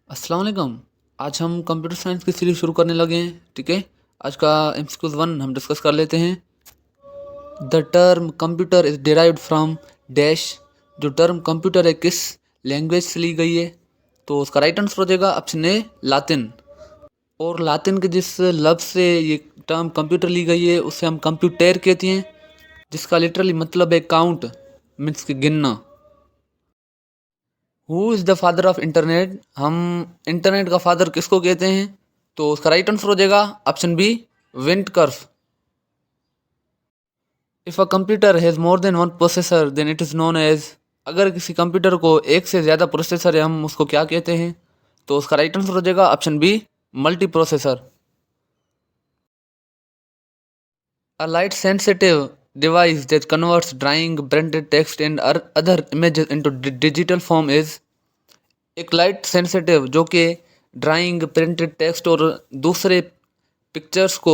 अस्सलाम वालेकुम। आज हम कंप्यूटर साइंस की सीरीज शुरू करने लगे हैं। ठीक है, आज का एमसीक्यूज 1 हम डिस्कस कर लेते हैं। The term computer is derived from dash. जो टर्म कंप्यूटर है किस लैंग्वेज से ली गई है? तो उसका राइट आंसर हो जाएगा ऑप्शन ए, लातिन। और लातिन के जिस लफ्ज़ से ये टर्म कंप्यूटर ली गई है उसे हम कंप्यूटर कहते हैं, जिसका लिटरली मतलब है काउंट, मीन्स कि गिनना। Who is the father of internet? हम इंटरनेट का फादर किसको कहते हैं? तो उसका राइट आंसर हो जाएगा option B, Vint Cerf. If a computer has more than one processor then it is known as. अगर किसी कंप्यूटर को एक से ज़्यादा प्रोसेसर है हम उसको क्या कहते हैं? तो उसका राइट आंसर हो जाएगा option B, multi processor. A light sensitive device that converts drawing, printed text and other images into digital form is। एक लाइट सेंसिटिव जो कि ड्राइंग, प्रिंटेड टेक्स्ट और दूसरे पिक्चर्स को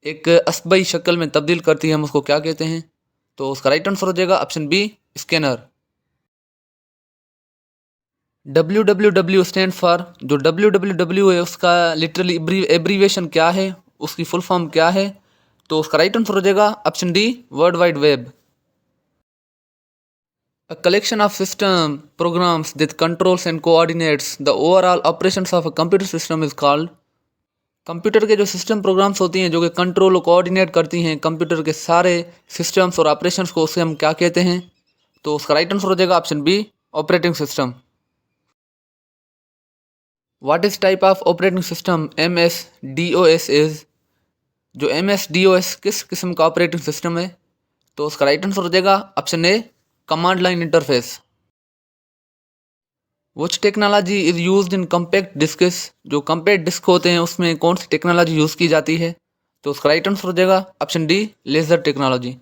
एक असबई शक्ल में तब्दील करती है, हम उसको क्या कहते हैं? तो उसका राइट आंसर हो जाएगा option B, scanner. W W W stand for. जो डब्ल्यू डब्ल्यू डब्ल्यू है उसका लिटरली एब्रीवेशन क्या है, उसकी फुल फॉर्म क्या है? तो उसका राइट आंसर हो जाएगा option D, world wide web. A collection of system programs that controls and coordinates the overall operations of a computer system is called। Computer के जो सिस्टम प्रोग्राम्स होती हैं जो कि कंट्रोल और कोऑर्डिनेट करती हैं कंप्यूटर के सारे सिस्टम्स और ऑपरेशंस को, उसे हम क्या कहते हैं? तो उसका राइट आंसर हो जाएगा option B, operating system. What is type of operating system M S D O S is? जो M S D O S किस किस्म का ऑपरेटिंग सिस्टम है? तो उसका राइट आंसर हो जाएगा option A, command line interface. Which technology is used in compact discuss? जो कम्पैक्ट डिस्क होते हैं उसमें कौन सी टेक्नोलॉजी यूज़ की जाती है? तो उसका राइट आंसर हो जाएगा option D, laser technology.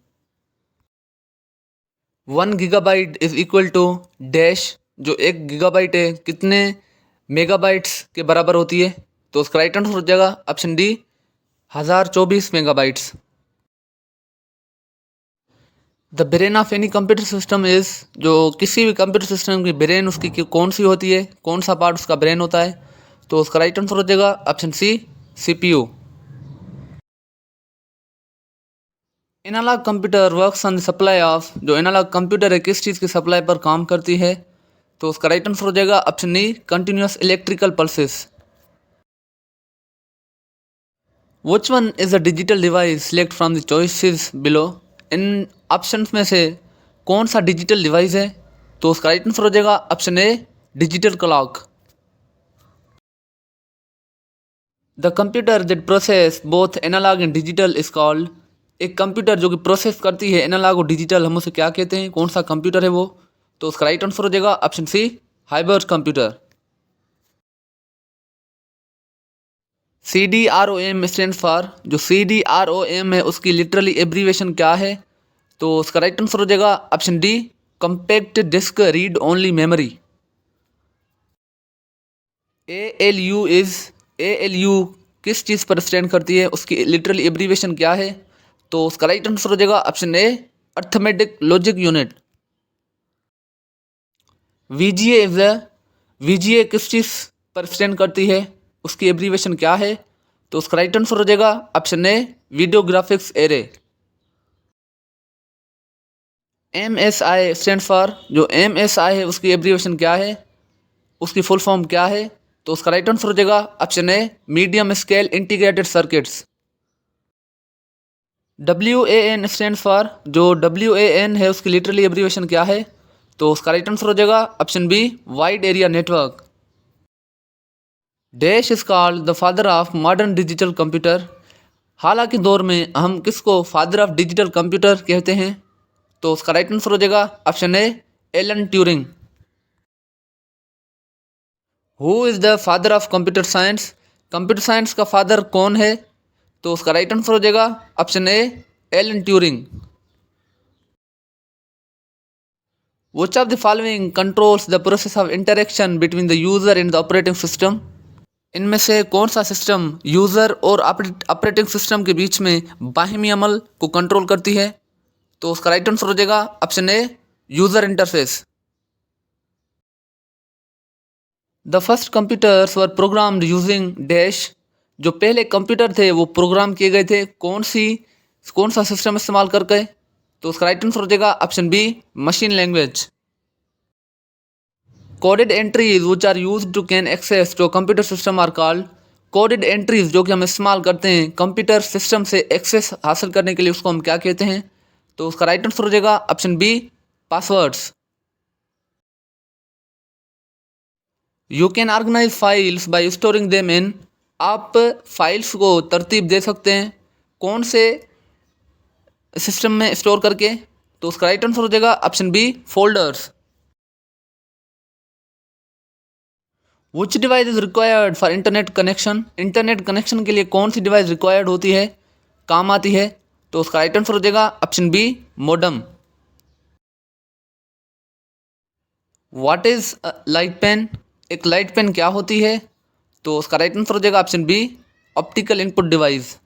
1 gigabyte is equal to dash. जो 1 गीगाबाइट है कितने मेगाबाइट्स के बराबर होती है? तो उसका राइट आंसर हो जाएगा option D, 1024 megabytes. The brain of any computer system is. जो किसी भी कंप्यूटर सिस्टम की ब्रेन उसकी कौन सी होती है, कौन सा पार्ट उसका ब्रेन होता है? तो उसका राइट आंसर हो जाएगा option C, CPU. Analog computer works on the supply of. जो एनालॉग कंप्यूटर है किस चीज़ की सप्लाई पर काम करती है? तो उसका राइट आंसर हो जाएगा option E, continuous electrical pulses. Which one is a digital device select from the choices below? In options में से कौन सा डिजिटल डिवाइस है? तो उसका राइट आंसर हो जाएगा option A, digital clock. The computer that process both analog and digital is called. एक कंप्यूटर जो कि प्रोसेस करती है एनालॉग और डिजिटल, हम उसे क्या कहते हैं? कौन सा कंप्यूटर है वो? तो उसका राइट आंसर हो जाएगा option C, hybrid computer. C D R O M stand for. जो C D R O M है उसकी लिटरली एब्रीवेशन क्या है? तो उसका राइट आंसर हो जाएगा option D, compact disc read only memory. A L U is, A L U किस चीज़ पर स्टैंड करती है, उसकी लिटरली एब्रीवेशन क्या है? तो उसका राइट आंसर हो जाएगा option A, arithmetic logic unit. V G A is, V G A किस चीज़ पर स्टैंड करती है, उसकी एब्रीवेशन क्या है? तो उसका राइट आंसर हो जाएगा option A, video graphics array. M S I stand for. जो एम एस आई है उसकी एब्रीवेशन क्या है, उसकी फुल फॉर्म क्या है? तो उसका राइट आंसर हो जाएगा option A, medium scale integrated circuits. W A N stand for. जो डब्ल्यू ए एन है उसकी लिटरली एब्रीवेशन क्या है? तो उसका राइट आंसर हो जाएगा option B, wide area network. Dash is called the father of modern digital computer. हालांकि दौर में हम किसको फादर ऑफ डिजिटल कंप्यूटर कहते हैं? तो उसका राइट आंसर हो जाएगा option A, Alan Turing. Who is the father of computer science? Computer science का फादर कौन है? तो उसका राइट आंसर हो जाएगा option A, Alan Turing. Which of the following controls the process of interaction between the user and the operating system? इनमें से कौन सा सिस्टम यूजर और ऑपरेटिंग सिस्टम के बीच में बाहिमी अमल को कंट्रोल करती है? तो उसका राइट आंसर हो जाएगा option A, user interface. The first computers were programmed using dash. जो पहले कंप्यूटर थे वो प्रोग्राम किए गए थे कौन सा सिस्टम इस्तेमाल करके? तो उसका राइट आंसर हो जाएगा option B, machine language. Coded entries which are used to can access to computer system are called. Coded entries जो कि हम इस्तेमाल करते हैं कंप्यूटर सिस्टम से एक्सेस हासिल करने के लिए, उसको हम क्या कहते हैं? तो उसका राइट आंसर हो जाएगा option B, passwords. You can organise files by storing them in. आप फाइल्स को तरतीब दे सकते हैं कौन से सिस्टम में स्टोर करके? तो उसका राइट आंसर हो जाएगा option B, folders. Which device is required for internet connection. Internet connection के लिए कौन सी डिवाइस रिक्वायर्ड होती है, काम आती है? तो उसका राइट आंसर हो जाएगा option B, modem. What is light pen. एक लाइट पेन क्या होती है? तो उसका राइट आंसर हो जाएगा option B, optical input device.